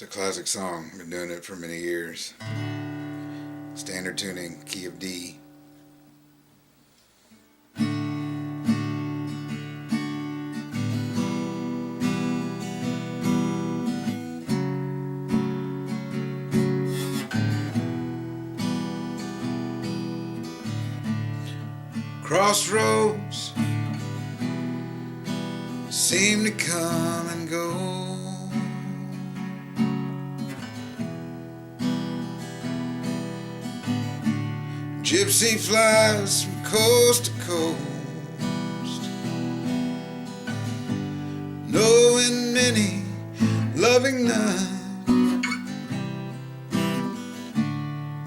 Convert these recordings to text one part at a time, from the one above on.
a classic song. Been doing it for many years. Standard tuning, key of D. Crossroads seem to come and go. Gypsy flies from coast to coast, knowing many, loving none,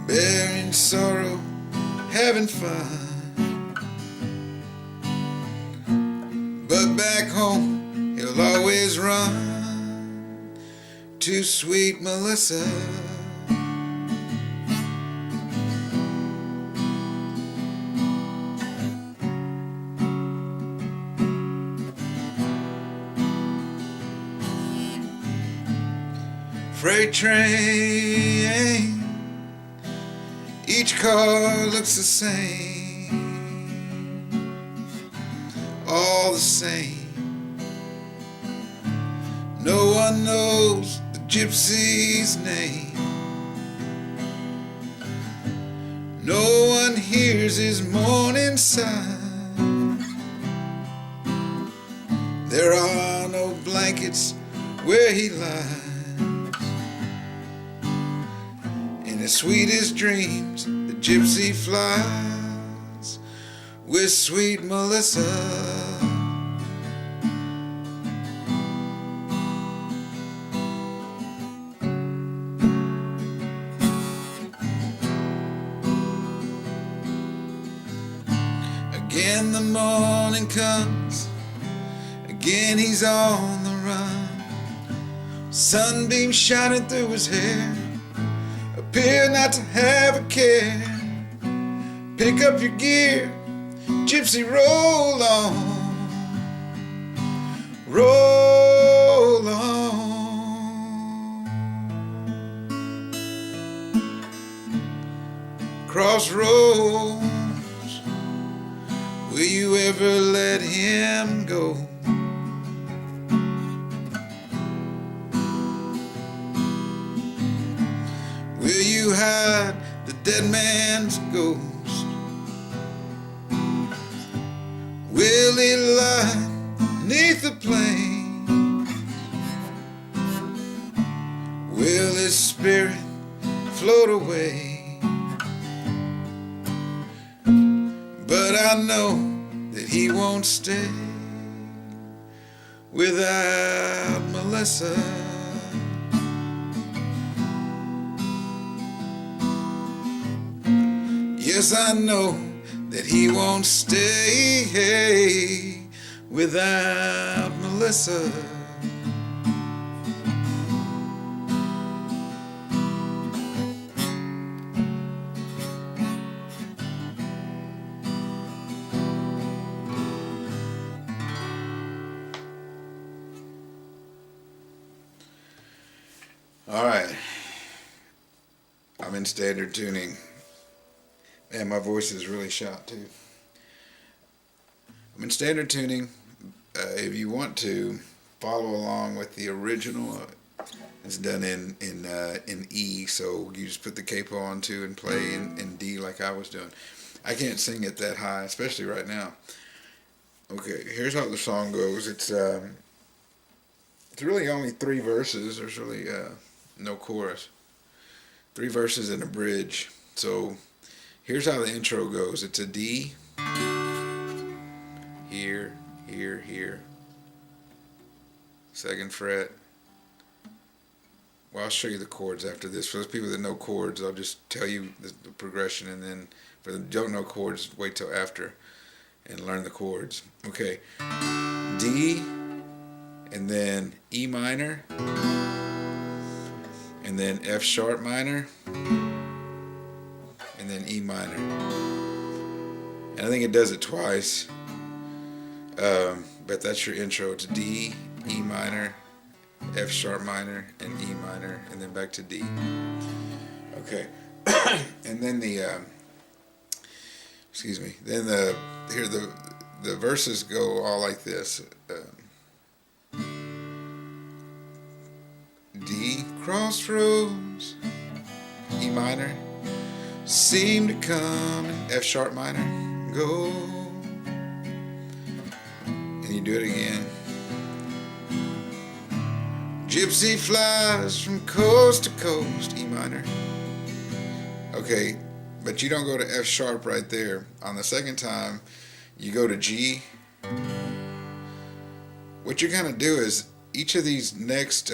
bearing sorrow, having fun. But back home he'll always run to sweet Melissa. Freight train, each car looks the same, all the same. No one knows the gypsy's name. No one hears his mourning sigh. There are no blankets where he lies. In his sweetest dreams, the gypsy flies with sweet Melissa. Again the morning comes, again he's on the run. Sunbeams shining through his hair, appear not to have a care. Pick up your gear, gypsy, roll on, roll on. Crossroads, will you ever let him go? Will you hide the dead man's ghost? Will he lie neath the plain? Will his spirit float away? But I know that he won't stay without Melissa. Yes, I know that he won't stay without Melissa. All right, I'm in standard tuning. Man, my voice is really shot too. I'm in standard tuning. If you want to follow along with the original, it's done in E. So you just put the capo on too and play in D like I was doing. I can't sing it that high, especially right now. Okay, here's how the song goes. It's really only 3 verses. There's really no chorus. 3 verses and a bridge. So here's how the intro goes. It's a D, here, here, here, 2nd fret. Well, I'll show you the chords after this. For those people that know chords, I'll just tell you the progression, and then for the don't know chords, wait till after and learn the chords. Okay, D, and then E minor, and then F sharp minor, and then E minor. And I think it does it twice, but that's your intro. It's D, E minor, F sharp minor, and E minor, and then back to D. Okay, and then excuse me. Then the verses go all like this. D crossroads, E minor, seem to come, and F sharp minor, go. And you do it again. Gypsy flies from coast to coast, E minor. Okay, but you don't go to F sharp right there. On the second time, you go to G. What you're gonna do is each of these next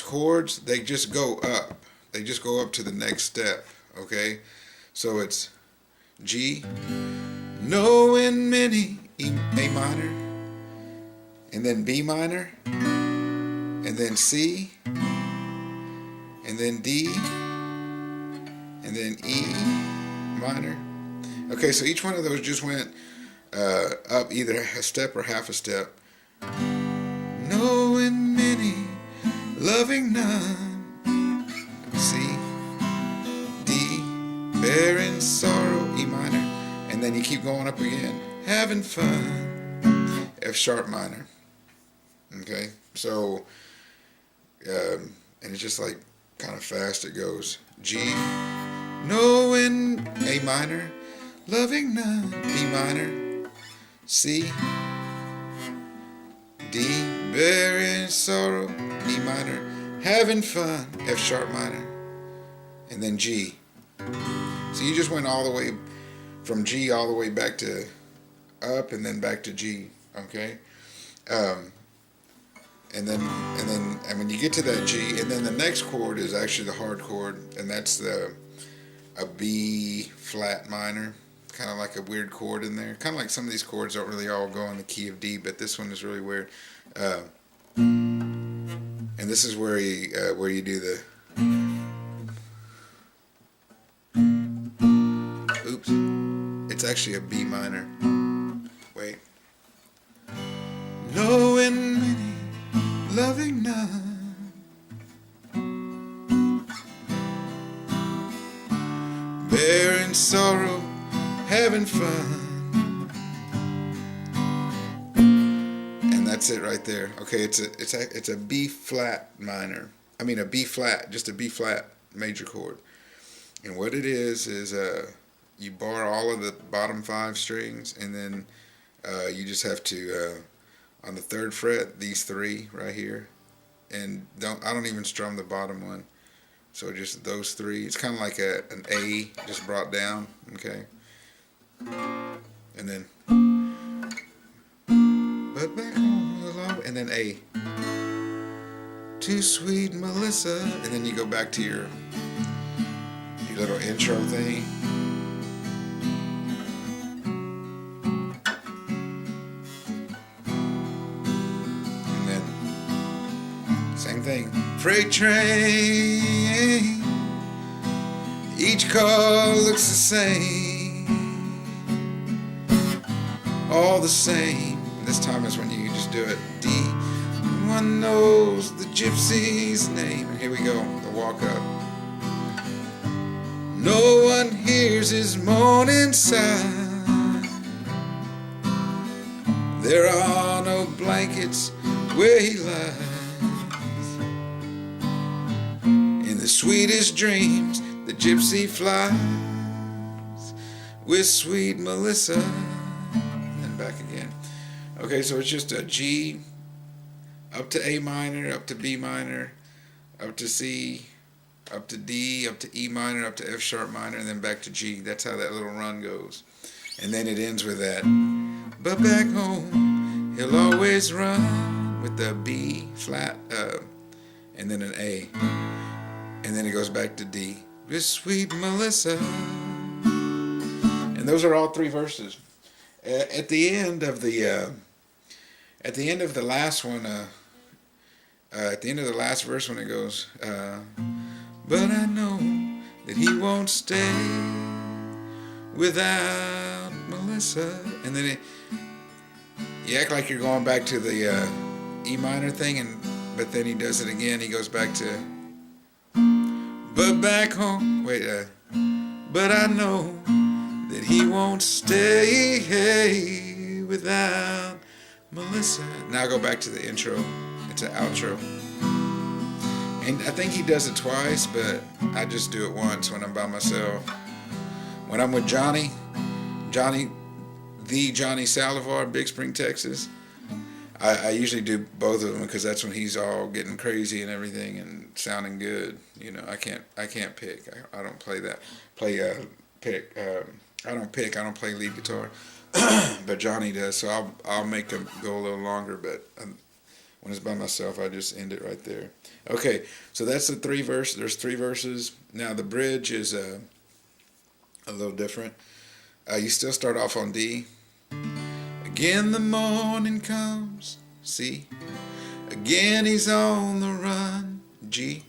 chords, they just go up. They just go up to the next step. Okay, so it's G, knowing many, A minor, and then B minor, and then C, and then D, and then E minor. Okay, so each one of those just went up either a step or half a step. Knowing many, loving none. C, D, bearing sorrow, E minor, and then you keep going up again. Having fun, F sharp minor. Okay, so and it's just like kind of fast. It goes G, knowing, A minor, loving none, B minor, C, D, bearing sorrow, E minor, having fun, F sharp minor, and then G. So you just went all the way from G all the way back to up and then back to G. Okay, and when you get to that G, and then the next chord is actually the hard chord, and that's a B flat minor, kind of like a weird chord in there. Kind of like some of these chords don't really all go in the key of D, but this one is really weird. And this is where you do the. Oops, it's actually a B minor. Wait. Knowing many, loving none. Bearing sorrow, having fun. And that's it right there. Okay, it's a B flat minor. I mean a B flat, just a B flat major chord. And what it is you bar all of the bottom 5 strings, and then you just have to on the 3rd fret, these 3 right here, and I don't even strum the bottom one, so just those 3. It's kind of like an A just brought down. Okay, and then but back home alone, and then A, too sweet Melissa, and then you go back to your little intro thing. Same thing. Freight train, each car looks the same, all the same. This time is when you just do it. D, one knows the gypsy's name. And here we go, the walk up. No one hears his moaning sigh. There are no blankets where he lies. In the sweetest dreams, the gypsy flies with sweet Melissa. And then back again. Okay, so it's just a G, up to A minor, up to B minor, up to C, up to D, up to E minor, up to F sharp minor, and then back to G. That's how that little run goes. And then it ends with that. But back home, he'll always run with the B flat, and then an A. And then it goes back to D. With sweet Melissa. And those are all 3 verses. At the end of the last one, at the end of the last verse when it goes, but I know that he won't stay without Melissa. And then you act like you're going back to the E minor thing, but then he does it again. He goes back to, but back home, wait, but I know that he won't stay without Melissa. Now go back to the intro. It's an outro. And I think he does it twice, but I just do it once when I'm by myself. When I'm with Johnny Salivar, Big Spring, Texas, I usually do both of them because that's when he's all getting crazy and everything and sounding good. You know, I can't pick. I don't play that. Pick. I don't pick. I don't play lead guitar, but Johnny does. So I'll make him go a little longer. But when it's by myself, I just end it right there. Okay, so that's the 3 verse. There's 3 verses. Now the bridge is a little different. You still start off on D. Again the morning comes, C. Again he's on the run, G.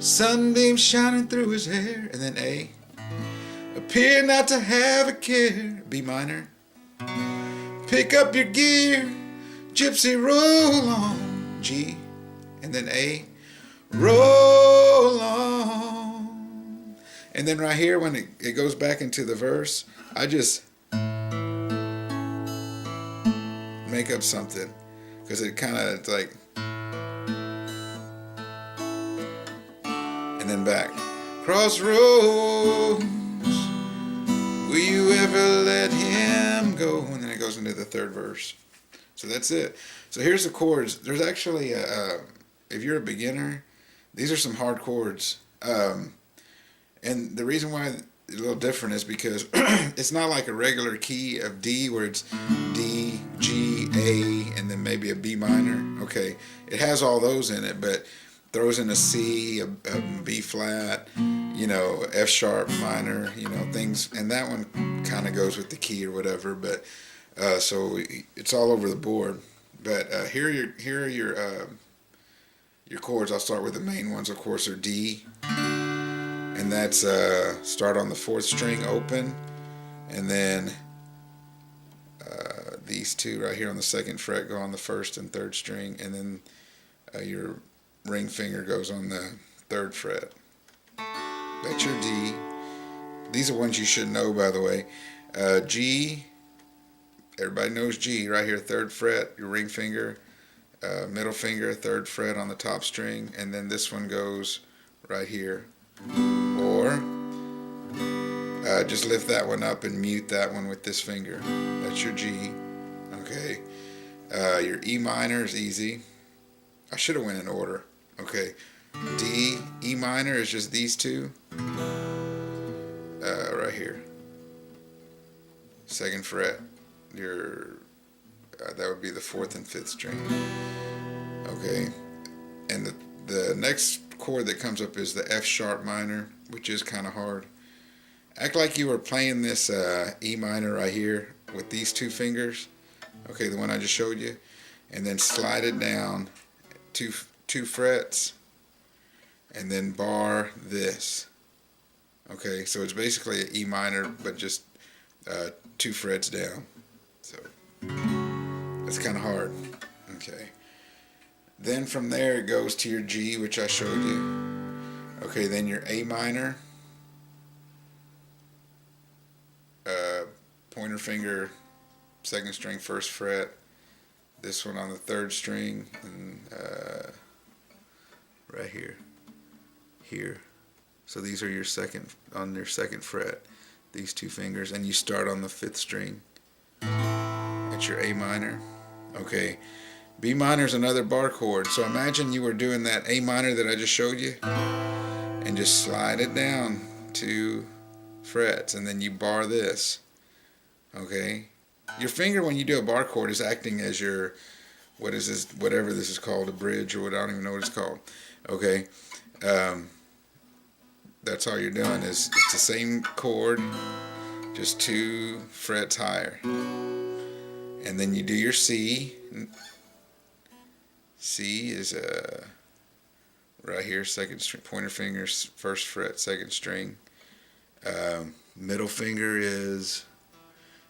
Sunbeam shining through his hair, and then A. Appear not to have a care, B minor. Pick up your gear, gypsy, roll on, G. And then A. Roll on. And then right here when it goes back into the verse, I just make up something because it kind of, it's like, and then back. Crossroads, will you ever let him go? And then it goes into the 3rd verse. So that's it. So here's the chords. There's actually if you're a beginner, these are some hard chords. And the reason why it's a little different is because it's not like a regular key of D where it's D, G, A, and then maybe a B minor. Okay, it has all those in it, but throws in a C, a B flat, you know, F sharp minor, you know, things, and that one kind of goes with the key or whatever. But so it's all over the board. But here are your chords. I'll start with the main ones. Of course, are D. And that's start on the 4th string open, and then these 2 right here on the 2nd fret go on the 1st and 3rd string, and then your ring finger goes on the 3rd fret. That's your D. These are ones you should know, by the way. G, everybody knows G right here, 3rd fret, your ring finger, middle finger, 3rd fret on the top string, and then this one goes right here. Or just lift that one up and mute that one with this finger. That's your G. Okay. Your E minor is easy. I should have went in order. Okay. D, E minor is just these 2. Right here. 2nd fret. Your that would be the 4th and 5th string. Okay. And the next chord that comes up is the F sharp minor, which is kind of hard. Act like you were playing this E minor right here with these 2 fingers, okay, the one I just showed you, and then slide it down 2 frets, and then bar this. Okay, so it's basically an E minor, but just 2 frets down. So that's kind of hard. Okay. Then from there it goes to your G, which I showed you. Okay, then your A minor, pointer finger, 2nd string, 1st fret. This one on the 3rd string, and right here. So these are your on your 2nd fret. These 2 fingers, and you start on the 5th string. That's your A minor. Okay. B minor is another bar chord. So imagine you were doing that A minor that I just showed you, and just slide it down 2 frets, and then you bar this. Okay, your finger when you do a bar chord is acting as your, what is this, whatever this is called, a bridge or what, I don't even know what it's called. Okay, that's all you're doing is it's the same chord, just 2 frets higher, and then you do your C. C is right here, 2nd string, pointer finger, 1st fret, 2nd string. Middle finger is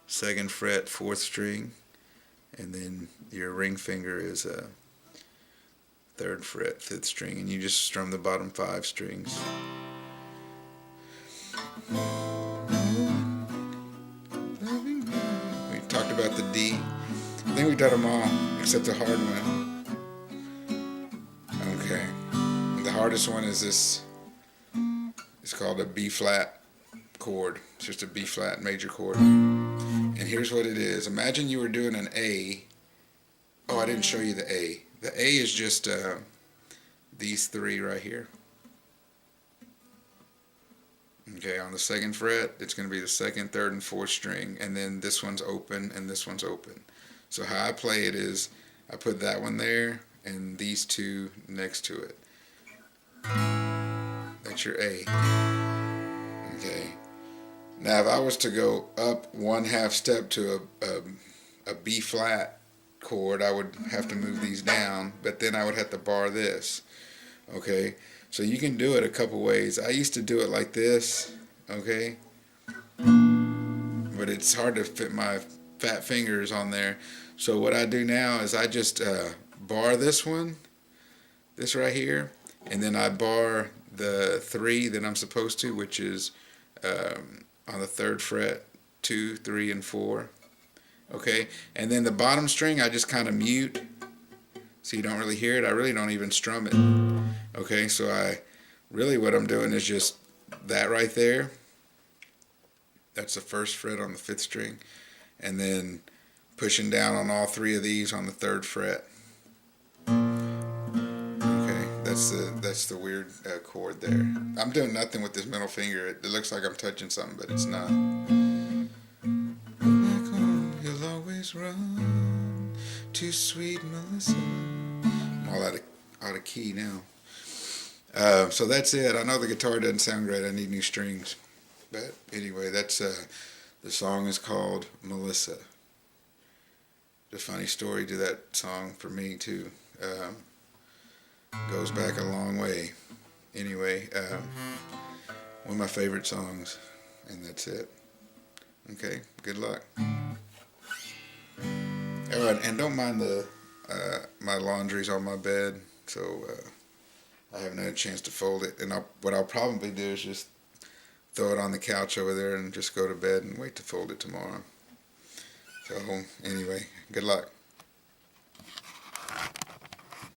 2nd fret, 4th string. and then your ring finger is a 3rd fret, 5th string, and you just strum the bottom 5 strings. We talked about the D. I think we done them all except the hard one. Okay, and the hardest one is this. It's called a B flat chord. It's just a B flat major chord. And here's what it is. Imagine you were doing an A. Oh, I didn't show you the A. The A is just these 3 right here. Okay, on the 2nd fret, it's going to be the 2nd, 3rd, and 4th string, and then this one's open and this one's open. So how I play it is I put that one there and these 2 next to it. That's your A. Okay. Now if I was to go up 1/2 step to a B flat chord, I would have to move these down, but then I would have to bar this. Okay, so you can do it a couple ways. I used to do it like this, okay, but it's hard to fit my fat fingers on there. So what I do now is I just bar this one, this right here, and then I bar the 3 that I'm supposed to, which is on the 3rd fret, 2, 3, and 4. Okay, and then the bottom string I just kind of mute so you don't really hear it. I really don't even strum it. Okay, so what I'm doing is just that right there. That's the 1st fret on the 5th string, and then pushing down on all 3 of these on the 3rd fret. Okay, that's the weird chord there. I'm doing nothing with this middle finger. It looks like I'm touching something, but it's not. Back home, you'll always run to sweet Melissa. I'm all out of key now. So that's it. I know the guitar doesn't sound great. I need new strings. But anyway, that's the song is called Melissa. The funny story to that song for me too. Goes back a long way. Anyway, one of my favorite songs, and that's it. Okay, good luck. All right, and don't mind the my laundry's on my bed, so I haven't had a chance to fold it. And what I'll probably do is just throw it on the couch over there and just go to bed and wait to fold it tomorrow. So anyway, good luck.